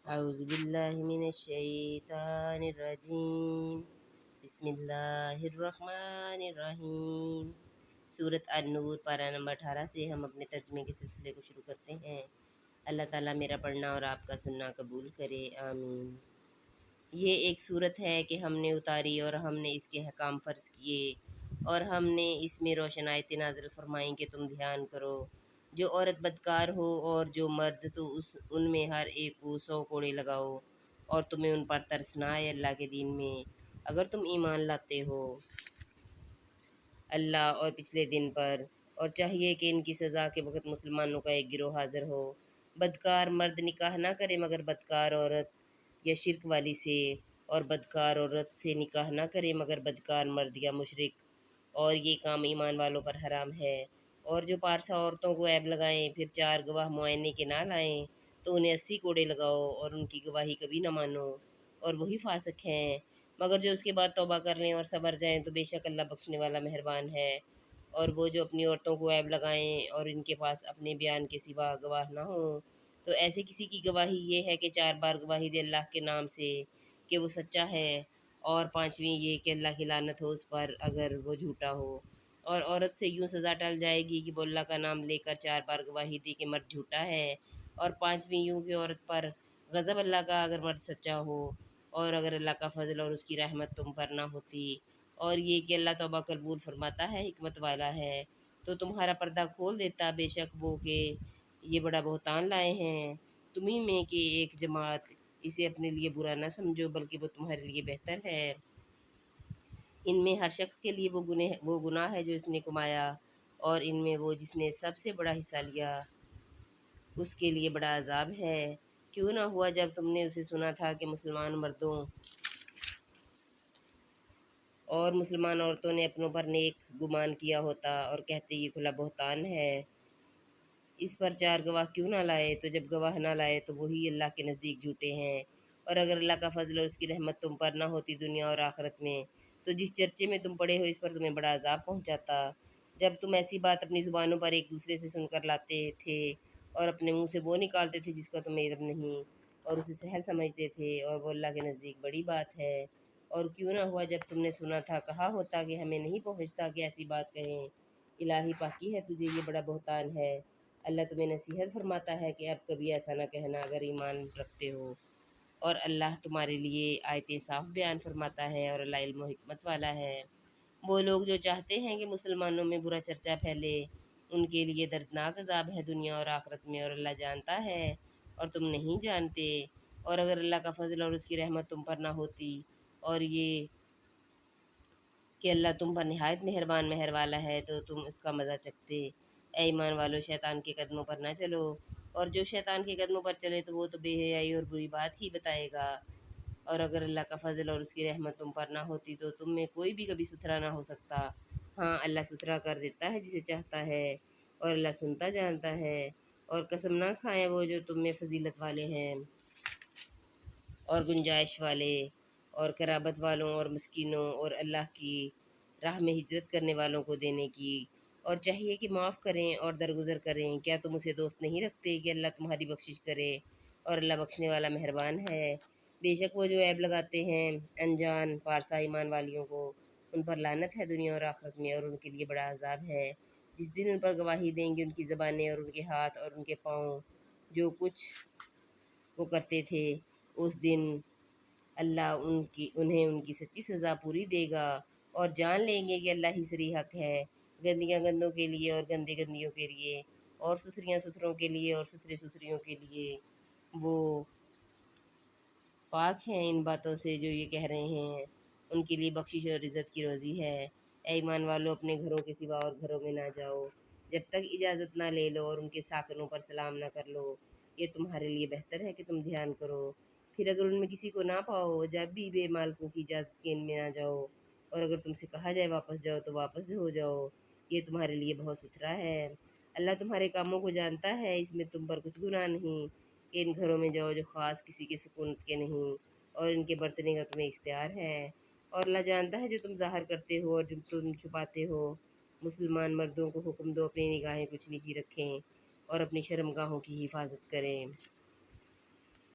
اعوذ باللہ من الشیطان الرجیم بسم اللہ الرحمن الرحیم۔ سورۃ النور پارہ نمبر 18 سے ہم اپنے ترجمے کے سلسلے کو شروع کرتے ہیں۔ اللہ تعالیٰ میرا پڑھنا اور آپ کا سننا قبول کرے، آمین۔ یہ ایک صورت ہے کہ ہم نے اتاری اور ہم نے اس کے احکام فرض کیے اور ہم نے اس میں روشن آیتیں نازل فرمائیں کہ تم دھیان کرو۔ جو عورت بدکار ہو اور جو مرد تو ان میں ہر ایک کو 100 کوڑے لگاؤ، اور تمہیں ان پر ترس نہ آئے اللہ کے دین میں، اگر تم ایمان لاتے ہو اللہ اور پچھلے دن پر، اور چاہیے کہ ان کی سزا کے وقت مسلمانوں کا ایک گروہ حاضر ہو۔ بدکار مرد نکاح نہ کرے مگر بدکار عورت یا شرک والی سے، اور بدکار عورت سے نکاح نہ کرے مگر بدکار مرد یا مشرک، اور یہ کام ایمان والوں پر حرام ہے۔ اور جو پارسا عورتوں کو عیب لگائیں پھر 4 گواہ معائنے کے نہ لائیں تو انہیں 80 کوڑے لگاؤ اور ان کی گواہی کبھی نہ مانو، اور وہی فاسق ہیں۔ مگر جو اس کے بعد توبہ کر لیں اور صبر جائیں تو بے شک اللہ بخشنے والا مہربان ہے۔ اور وہ جو اپنی عورتوں کو عیب لگائیں اور ان کے پاس اپنے بیان کے سوا گواہ نہ ہوں، تو ایسے کسی کی گواہی یہ ہے کہ 4 بار گواہی دے اللہ کے نام سے کہ وہ سچا ہے، اور 5ویں یہ کہ اللہ کی لعنت ہو اس پر اگر وہ جھوٹا ہو۔ اور عورت سے یوں سزا ٹل جائے گی کہ وہ اللہ کا نام لے کر 4 بار گواہی دے کہ مرد جھوٹا ہے، اور 5ویں یوں کہ عورت پر غضب اللہ کا اگر مرد سچا ہو، اور اگر اللہ کا فضل اور اس کی رحمت تم پر نہ ہوتی، اور یہ کہ اللہ توبہ قبول فرماتا ہے، حکمت والا ہے، تو تمہارا پردہ کھول دیتا، بے شک وہ کہ یہ بڑا بہتان لائے ہیں تمہیں میں کہ ایک جماعت، اسے اپنے لیے برا نہ سمجھو بلکہ وہ تمہارے لیے بہتر ہے۔ ان میں ہر شخص کے لیے وہ گناہ ہے جو اس نے کمایا، اور ان میں وہ جس نے سب سے بڑا حصہ لیا اس کے لیے بڑا عذاب ہے۔ کیوں نہ ہوا جب تم نے اسے سنا تھا کہ مسلمان مردوں اور مسلمان عورتوں نے اپنوں پر نیک گمان کیا ہوتا اور کہتے یہ کھلا بہتان ہے، اس پر 4 گواہ کیوں نہ لائے؟ تو جب گواہ نہ لائے تو وہی اللہ کے نزدیک جھوٹے ہیں۔ اور اگر اللہ کا فضل اور اس کی رحمت تم پر نہ ہوتی دنیا اور آخرت میں، تو جس چرچے میں تم پڑے ہو اس پر تمہیں بڑا عذاب پہنچاتا۔ جب تم ایسی بات اپنی زبانوں پر ایک دوسرے سے سن کر لاتے تھے اور اپنے منہ سے وہ نکالتے تھے جس کا تمہیں علم نہیں، اور اسے سہل سمجھتے تھے، اور وہ اللہ کے نزدیک بڑی بات ہے۔ اور کیوں نہ ہوا جب تم نے سنا تھا کہا ہوتا کہ ہمیں نہیں پہنچتا کہ ایسی بات کہیں، الہی پاکی ہے تجھے، یہ بڑا بہتان ہے۔ اللہ تمہیں نصیحت فرماتا ہے کہ اب کبھی ایسا نہ کہنا اگر ایمان رکھتے ہو، اور اللہ تمہارے لیے آیتیں صاف بیان فرماتا ہے، اور اللہ علم و حکمت والا ہے۔ وہ لوگ جو چاہتے ہیں کہ مسلمانوں میں برا چرچا پھیلے ان کے لیے دردناک عذاب ہے دنیا اور آخرت میں، اور اللہ جانتا ہے اور تم نہیں جانتے۔ اور اگر اللہ کا فضل اور اس کی رحمت تم پر نہ ہوتی، اور یہ کہ اللہ تم پر نہایت مہربان مہر والا ہے، تو تم اس کا مزہ چکھتے۔ اے ایمان والو، شیطان کے قدموں پر نہ چلو، اور جو شیطان کے قدموں پر چلے تو وہ تو بے حیائی اور بری بات ہی بتائے گا۔ اور اگر اللہ کا فضل اور اس کی رحمت تم پر نہ ہوتی تو تم میں کوئی بھی کبھی ستھرا نہ ہو سکتا۔ ہاں، اللہ ستھرا کر دیتا ہے جسے چاہتا ہے، اور اللہ سنتا جانتا ہے۔ اور قسم نہ کھائیں وہ جو تم میں فضیلت والے ہیں اور گنجائش والے، اور قرابت والوں اور مسکینوں اور اللہ کی راہ میں ہجرت کرنے والوں کو دینے کی، اور چاہیے کہ معاف کریں اور درگزر کریں۔ کیا تم اسے دوست نہیں رکھتے کہ اللہ تمہاری بخشش کرے، اور اللہ بخشنے والا مہربان ہے۔ بے شک وہ جو عیب لگاتے ہیں انجان پارسا ایمان والیوں کو، ان پر لعنت ہے دنیا اور آخرت میں، اور ان کے لیے بڑا عذاب ہے۔ جس دن ان پر گواہی دیں گی ان کی زبانیں اور ان کے ہاتھ اور ان کے پاؤں، جو کچھ وہ کرتے تھے، اس دن اللہ انہیں ان کی سچی سزا پوری دے گا، اور جان لیں گے کہ اللہ ہی صریح حق ہے۔ گندیاں گندوں کے لیے اور گندے گندیوں کے لیے، اور ستھریاں ستھروں کے لیے اور ستھرے ستھریوں کے لیے، وہ پاک ہیں ان باتوں سے جو یہ کہہ رہے ہیں، ان کے لیے بخشش اور عزت کی روزی ہے۔ اے ایمان والو، اپنے گھروں کے سوا اور گھروں میں نہ جاؤ جب تک اجازت نہ لے لو، اور ان کے ساکنوں پر سلام نہ کر لو، یہ تمہارے لیے بہتر ہے کہ تم دھیان کرو۔ پھر اگر ان میں کسی کو نہ پاؤ جب بھی بے مالکوں کی اجازت کے ان میں نہ جاؤ، اور اگر تم سے کہا جائے واپس جاؤ تو واپس ہو جاؤ، یہ تمہارے لیے بہت ستھرا ہے۔ اللہ تمہارے کاموں کو جانتا ہے، اس میں تم پر کچھ گناہ نہیں کہ ان گھروں میں جاؤ جو خاص کسی کے سکونت کے نہیں، اور ان کے برتنے کا تمہیں اختیار ہے، اور اللہ جانتا ہے جو تم ظاہر کرتے ہو اور جو تم چھپاتے ہو۔ مسلمان مردوں کو حکم دو اپنی نگاہیں کچھ نیچی رکھیں اور اپنی شرمگاہوں کی حفاظت کریں۔